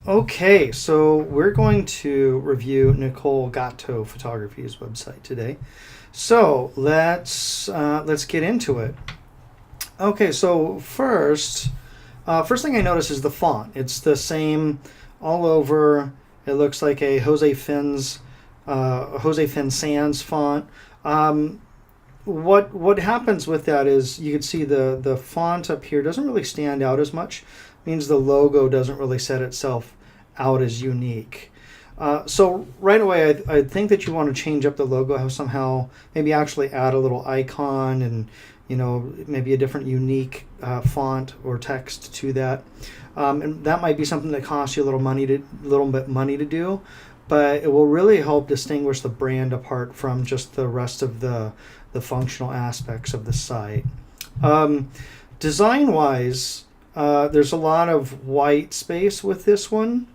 Okay, so we're going to review Nicole Gatto Photography's website today. So let's get into it. Okay, so first thing I notice is the font. It's the same all over. It looks like a Jose Fin Sans font. Um, what happens with that is you can see the font up here doesn't really stand out as much. It means the logo doesn't really set itself out as unique. So right away, I think that you want to change up the logo, have somehow maybe actually add a little icon and maybe a different unique font or text to that. And that might be something that costs you little bit money to do, but it will really help distinguish the brand apart from just the rest of the functional aspects of the site. Um, Design wise, there's a lot of white space with this one,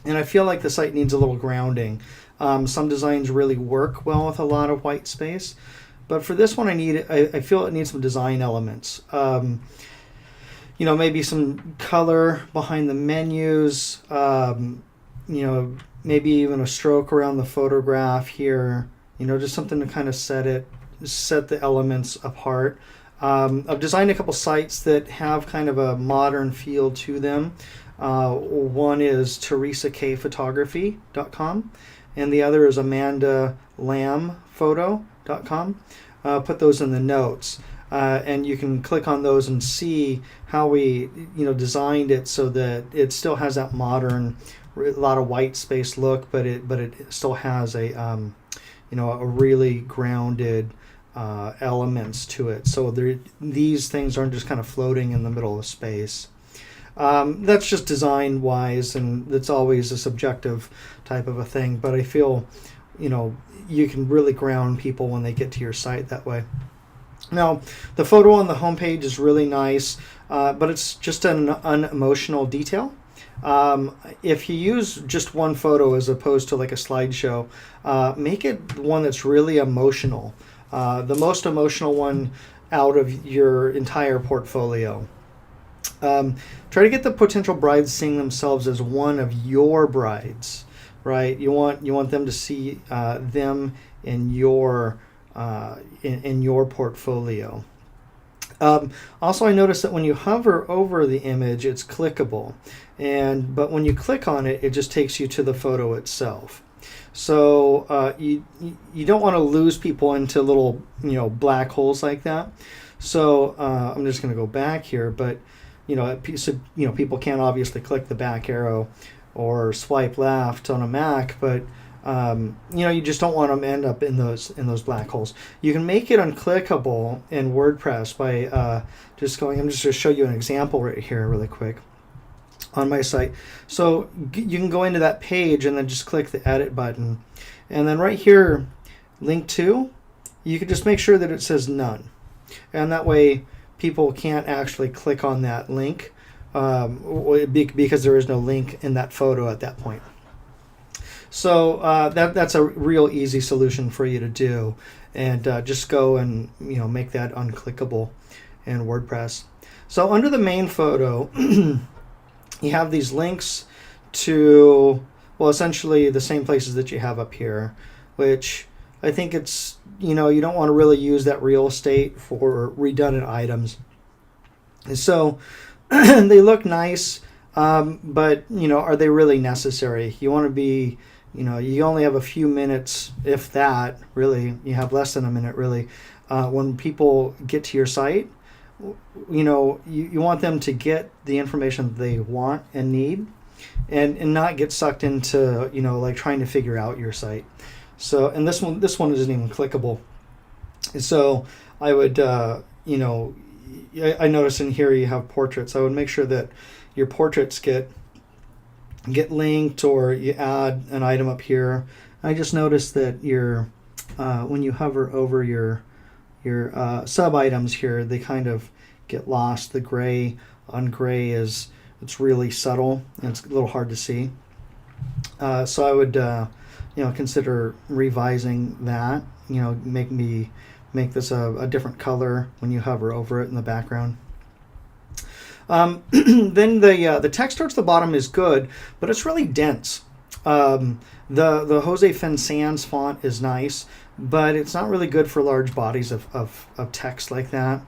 and I feel like the site needs a little grounding. Some designs really work well with a lot of white space, but for this one, I feel it needs some design elements. Maybe some color behind the menus. Maybe even a stroke around the photograph here. Just something to kind of set the elements apart. I've designed a couple sites that have kind of a modern feel to them. One is teresakphotography.com, and the other is amandalambphoto.com. Put those in the notes. And you can click on those and see how we designed it so that it still has that modern, a lot of white space look, but it still has a really grounded elements to it. So these things aren't just kind of floating in the middle of space. That's just design wise, and it's always a subjective type of a thing. But I feel you can really ground people when they get to your site that way. Now, the photo on the homepage is really nice, but it's just an unemotional detail. If you use just one photo as opposed to like a slideshow, make it one that's really emotional. The most emotional one out of your entire portfolio. Try to get the potential brides seeing themselves as one of your brides, right? You want them to see them in your in your portfolio. Also, I noticed that when you hover over the image, it's clickable, but when you click on it, it just takes you to the photo itself. So you don't want to lose people into little black holes like that. So I'm just going to go back here, but people can't obviously click the back arrow or swipe left on a Mac, but you just don't want them to end up in those black holes. You can make it unclickable in WordPress by just going. I'm just going to show you an example right here, really quick, on my site. So you can go into that page and then just click the edit button, and then right here, link to. You can just make sure that it says none, and that way people can't actually click on that link because there is no link in that photo at that point. So that's a real easy solution for you to do, and just go and make that unclickable in WordPress. So under the main photo, you have these links to essentially the same places that you have up here, which I think it's you don't want to really use that real estate for redundant items. And so they look nice, but are they really necessary? You want to be you only have a few minutes, if that, really. You have less than a minute, really. When people get to your site, you want them to get the information they want and need, and not get sucked into, like trying to figure out your site. So, and this one isn't even clickable. So I would, I notice in here you have portraits. I would make sure that your portraits get linked, or you add an item up here. I just noticed that when you hover over your sub items here, they kind of get lost. The gray on gray it's really subtle and it's a little hard to see. So I would consider revising that. Make this a different color when you hover over it in the background. Then the text towards the bottom is good, but it's really dense. The Jose Fensans font is nice, but it's not really good for large bodies of text like that.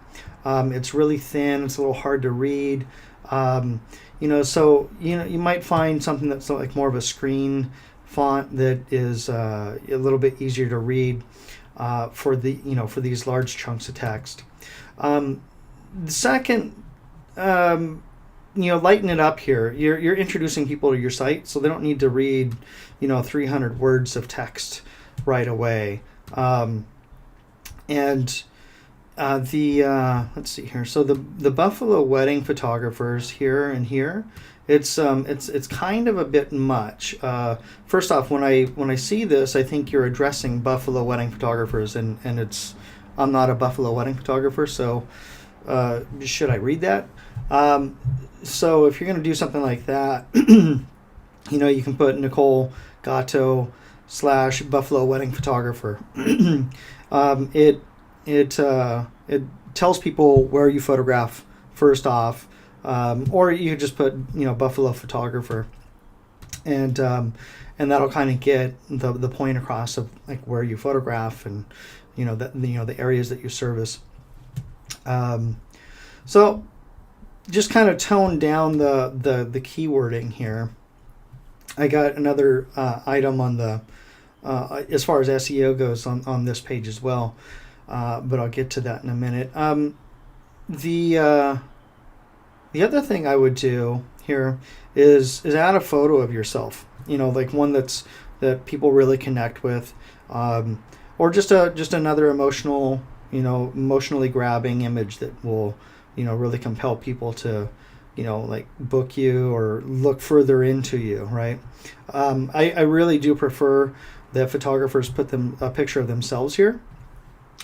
It's really thin. It's a little hard to read. So you might find something that's like more of a screen font that is a little bit easier to read for these large chunks of text. The second, lighten it up here. You're introducing people to your site, so they don't need to read 300 words of text right away. Let's see here. So the Buffalo wedding photographers here and here, it's kind of a bit much. First off, when I see this, I think you're addressing Buffalo wedding photographers, and I'm not a Buffalo wedding photographer, so should I read that? So if you're going to do something like that, you can put Nicole Gatto / Buffalo wedding photographer. It tells people where you photograph first off, or you could just put Buffalo photographer, and that'll kind of get the point across of like where you photograph and the areas that you service. So just kind of tone down the keywording here. I got another item on the as far as SEO goes on this page as well. But I'll get to that in a minute. The other thing I would do here is add a photo of yourself. Like one that people really connect with, or just another emotionally grabbing image that will really compel people to like book you or look further into you. Right. I really do prefer that photographers put a picture of themselves here,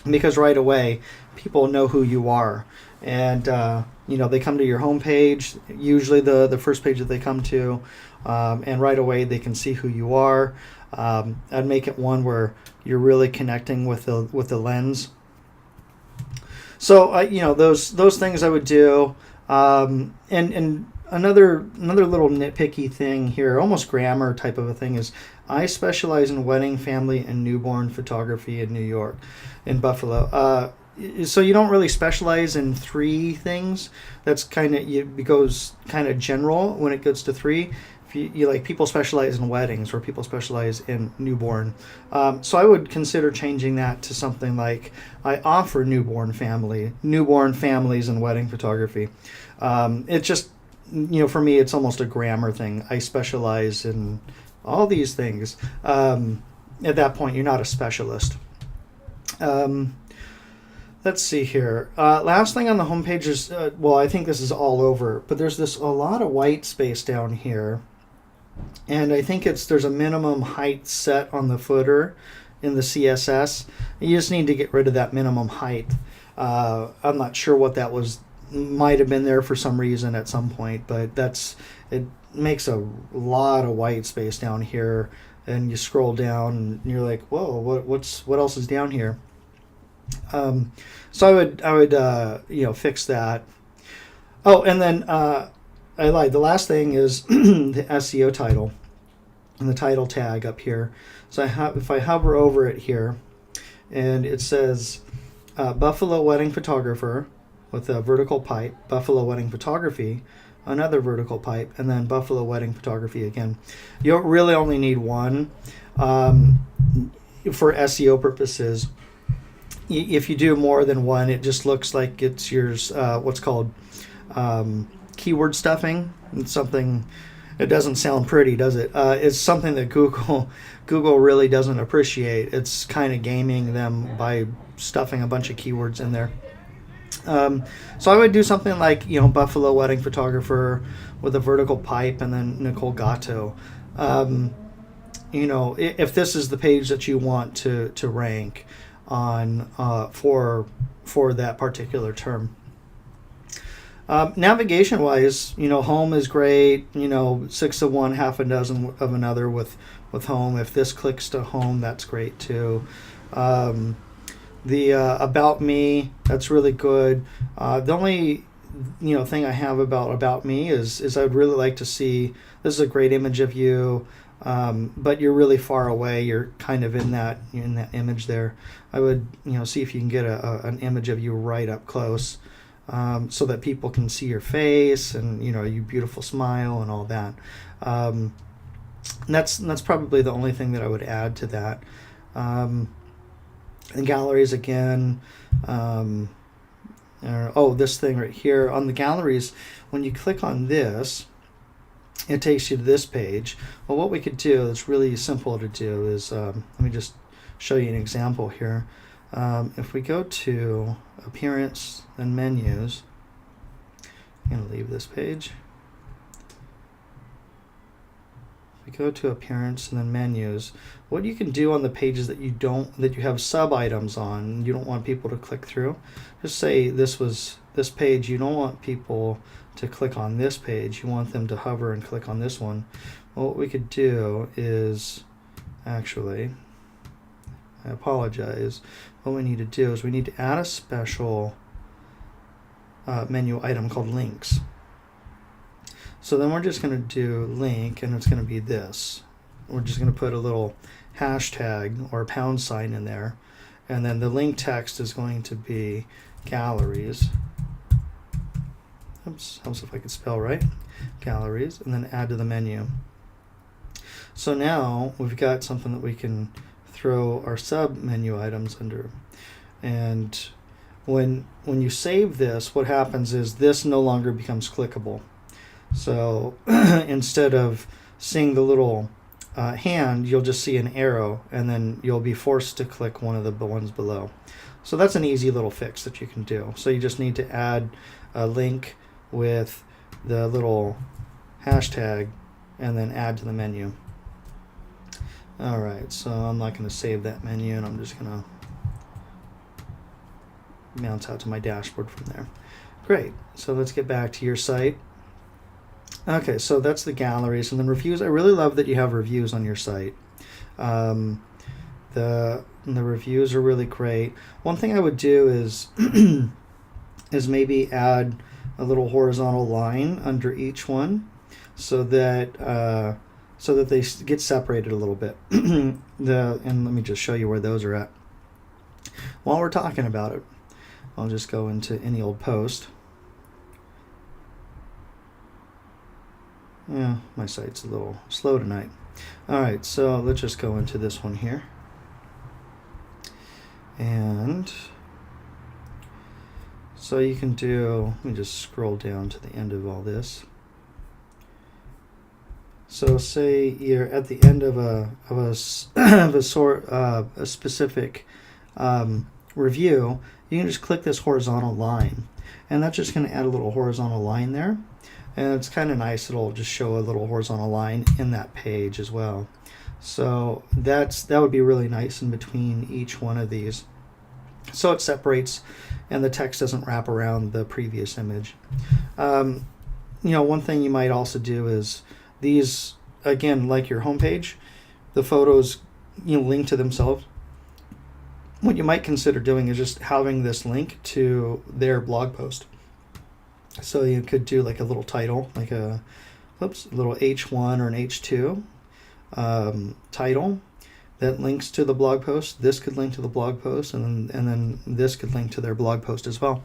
because right away people know who you are, and they come to your homepage, usually the first page that they come to, and right away they can see who you are. I'd make it one where you're really connecting with the lens. So those things I would do, and another little nitpicky thing here, almost grammar type of a thing, is I specialize in wedding, family, and newborn photography in New York, in Buffalo. So you don't really specialize in three things. That's it goes kind of general when it gets to three. If you like, people specialize in weddings, or people specialize in newborn. So I would consider changing that to something like, I offer newborn families and wedding photography. It just, for me, it's almost a grammar thing. I specialize in all these things. At that point, you're not a specialist. Let's see here. Last thing on the homepage is, I think this is all over, but there's a lot of white space down here. And I think there's a minimum height set on the footer in the CSS. You just need to get rid of that minimum height. I'm not sure what that was. Might have been there for some reason at some point, but it makes a lot of white space down here. And you scroll down and you're like, whoa, what else is down here? So I would fix that. Oh, and then I lied. The last thing is the SEO title and the title tag up here. So if I hover over it here, and it says Buffalo wedding photographer with a vertical pipe, Buffalo wedding photography, another vertical pipe, and then Buffalo wedding photography again. You really only need one for SEO purposes. If you do more than one, it just looks like it's yours. What's called keyword stuffing. It's something. It doesn't sound pretty, does it? It's something that Google really doesn't appreciate. It's kind of gaming them by stuffing a bunch of keywords in there. So I would do something like Buffalo wedding photographer with a vertical pipe, and then Nicole Gatto. If this is the page that you want to rank on for that particular term. Navigation wise, home is great. 6 of one, half a dozen of another with home. If this clicks to home, that's great too. The about me, that's really good. The thing I have about me is I'd really like to see, this is a great image of you, but you're really far away. You're kind of in that image there. I would see if you can get an image of you right up close, so that people can see your face and your beautiful smile and all that. That's probably the only thing that I would add to that. And galleries again. This thing right here on the galleries, when you click on this, it takes you to this page. Well, what we could do, it's really simple to do, is let me just show you an example here. If we go to appearance and menus, I'm going to leave this page. If we go to appearance and then menus, what you can do on the pages that you have sub items on, you don't want people to click through. Just say this page, you don't want people to click on this page, you want them to hover and click on this one. Well, what we could do is, actually, I apologize, what we need to do is we need to add a special menu item called links. So then we're just going to do link, and it's going to be this. We're just going to put a little hashtag or # in there, and then the link text is going to be galleries. Oops, helps if I could spell right. Galleries, and then add to the menu. So now we've got something that we can throw our sub menu items under. And when you save this, what happens is this no longer becomes clickable. So instead of seeing the little hand, you'll just see an arrow, and then you'll be forced to click one of the ones below. So that's an easy little fix that you can do. So you just need to add a link with the little hashtag and then add to the menu. Alright, so I'm not going to save that menu, and I'm just going to bounce out to my dashboard from there. Great, so let's get back to your site. Okay, so that's the galleries, and then reviews. I really love that you have reviews on your site. The reviews are really great. One thing I would do is is maybe add a little horizontal line under each one, so that they get separated a little bit. And let me just show you where those are at. While we're talking about it, I'll just go into any old post. Yeah, my site's a little slow tonight. Alright, so let's just go into this one here. And so you can do, let me just scroll down to the end of all this. So say you're at the end of a specific review, you can just click this horizontal line, and that's just going to add a little horizontal line there. And it's kind of nice, it'll just show a little horizontal line in that page as well. So that would be really nice in between each one of these, so it separates and the text doesn't wrap around the previous image. One thing you might also do is these, again, like your homepage, the photos link to themselves. What you might consider doing is just having this link to their blog post. So you could do like a little title, like a little H1 or an H2 title that links to the blog post. This could link to the blog post, and then this could link to their blog post as well.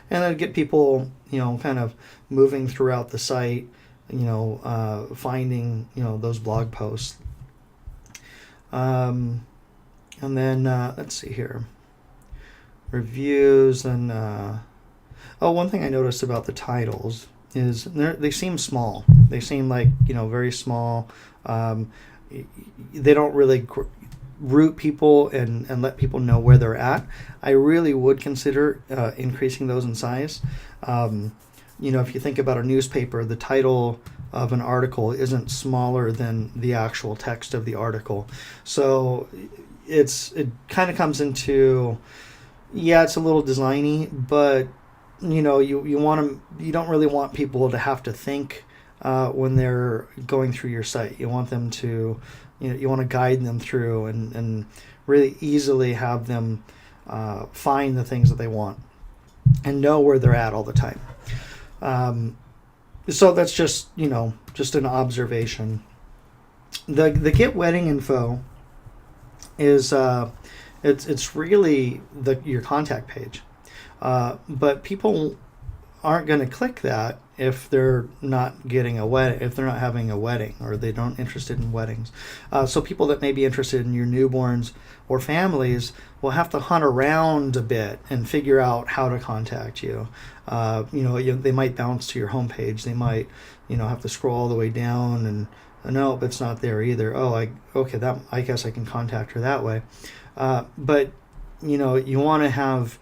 And then get people, kind of moving throughout the site, finding, those blog posts. And then let's see here, reviews and. One thing I noticed about the titles is they seem small. They seem like, very small. They don't really root people and let people know where they're at. I really would consider increasing those in size. If you think about a newspaper, the title of an article isn't smaller than the actual text of the article. So it kind of comes into, it's a little designy, but you don't really want people to have to think when they're going through your site. You want them to, you want to guide them through and really easily have them find the things that they want and know where they're at all the time. So that's just, just an observation. The Get Wedding Info is it's really your contact page, but people aren't going to click that if they're not getting a wedding, if they're not having a wedding, or they don't interested in weddings. So people that may be interested in your newborns or families will have to hunt around a bit and figure out how to contact you. They might bounce to your homepage. They might, have to scroll all the way down and nope, it's not there either. I guess I can contact her that way. But you want to have,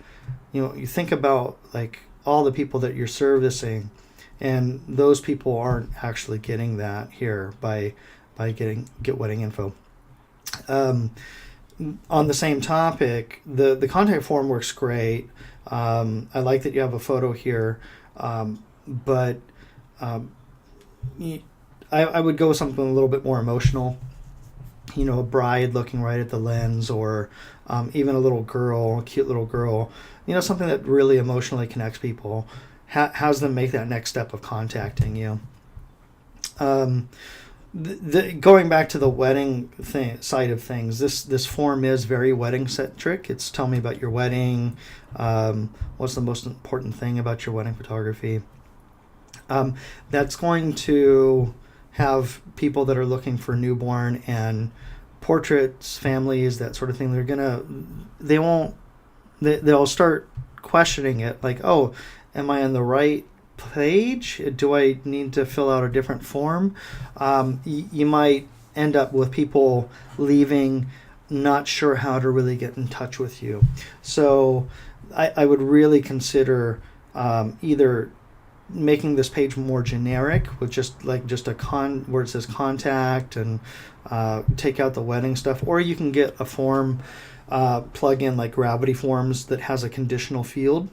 you think about like all the people that you're servicing, and those people aren't actually getting that here by getting Get Wedding Info. On the same topic, the contact form works great. I like that you have a photo here, but I would go with something a little bit more emotional. A bride looking right at the lens, or even a cute little girl. Something that really emotionally connects people, has them make that next step of contacting you. Going back to the wedding side of things, this form is very wedding centric. It's tell me about your wedding. What's the most important thing about your wedding photography? That's going to have people that are looking for newborn and portraits, families, that sort of thing. They'll start questioning it, like, oh, am I on the right page? Do I need to fill out a different form? You might end up with people leaving not sure how to really get in touch with you. So I would really consider either making this page more generic with just a where it says contact, and take out the wedding stuff, or you can get a form plug in like Gravity Forms that has a conditional field.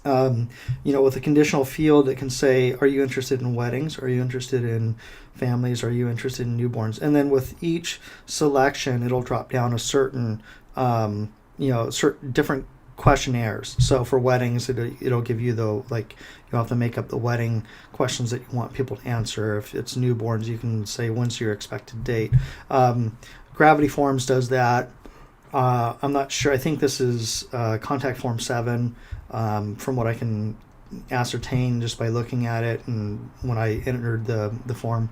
With a conditional field, it can say, are you interested in weddings? Are you interested in families? Are you interested in newborns? And then with each selection, it'll drop down a certain, certain different questionnaires. So for weddings, it'll give you you'll have to make up the wedding questions that you want people to answer. If it's newborns, you can say, when's your expected date? Gravity Forms does that. I'm not sure. I think this is contact form 7, from what I can ascertain just by looking at it and when I entered the form.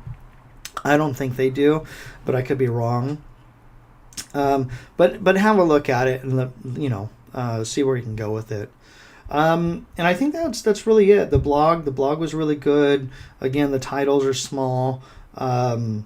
I don't think they do, but I could be wrong. But have a look at it and see where you can go with it. And I think that's really it. The blog was really good. Again, the titles are small. I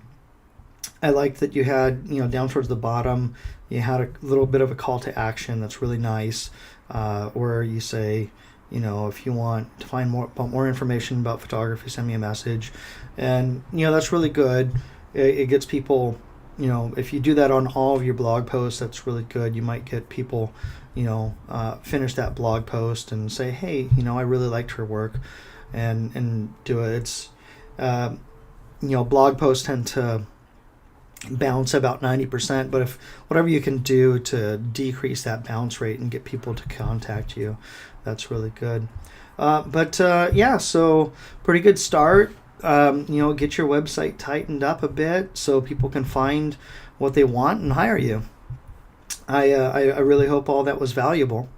like that you had, down towards the bottom, you had a little bit of a call to action that's really nice, where you say, if you want to find more information about photography, send me a message. And, that's really good. It gets people, if you do that on all of your blog posts, that's really good. You might get people, finish that blog post and say, hey, I really liked her work, and do it. It's, blog posts tend to bounce about 90%, but if whatever you can do to decrease that bounce rate and get people to contact you, that's really good. So pretty good start. Get your website tightened up a bit so people can find what they want and hire you. I really hope all that was valuable.